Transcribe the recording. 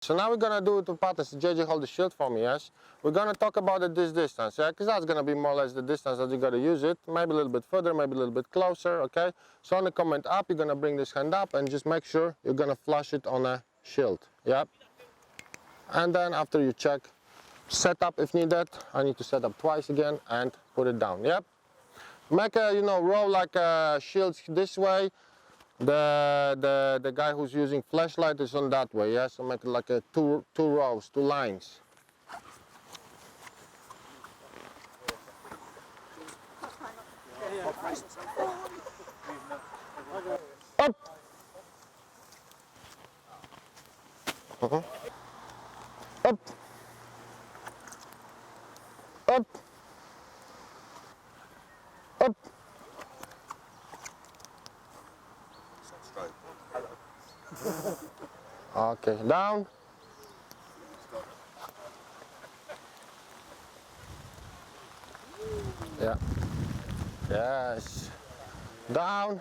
So now we're gonna do two patterns. JJ, hold the shield for me, yes? We're gonna talk about it this distance, yeah? Because that's gonna be more or less the distance that you gotta use it. Maybe a little bit further, maybe a little bit closer, okay? So on the comment up, you're gonna bring this hand up and just make sure you're gonna flush it on a shield, yep? And then after you check, set up if needed. I need to set up twice again and put it down, yep? Make a, roll like shields this way. The guy who's using flashlight is on that way, yeah? So make it like a two rows, two lines. Up! Up! Up! Up! Okay, down. Yeah. Yes. Down.